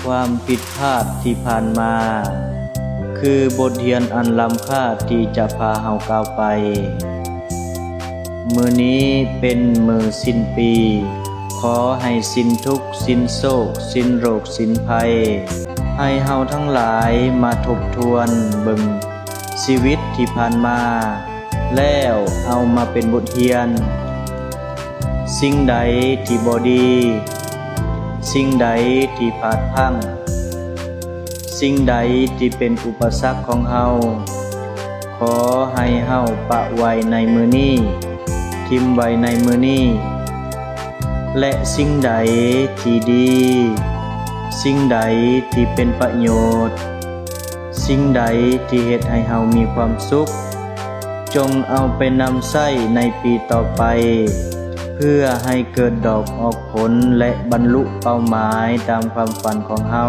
ความผิดพลาดที่ผ่านมา คือบทเรียนอันล้ำค่าที่จะพาเฮาก้าวไปมื้อนี้เป็นมื้อสิ้นปี ขอให้สิ้นทุกข์สิ้นโศกสิ้นโรคสิ้นภัยให้เฮาทั้งหลายมาทบทวนเบิ่งชีวิตที่ผ่านมาแล้วเอามาเป็นบทเรียนสิ่งใดที่บ่ดีสิ่งใดที่พลาดพลั้งสิ่งใดที่เป็นอุปสรรคของเฮาขอให้เฮาปะไว้ในมื้อนี้ทิ่มไว้ในมื้อนี้และสิ่งใดที่ดีสิ่งใดที่เป็นประโยชน์สิ่งใดที่เฮ็ดให้เฮามีความสุขจงเอาไปนำใช้ในปีต่อไปเพื่อให้เกิดดอกออกผลและบรรลุเป้าหมายตามความฝันของเฮา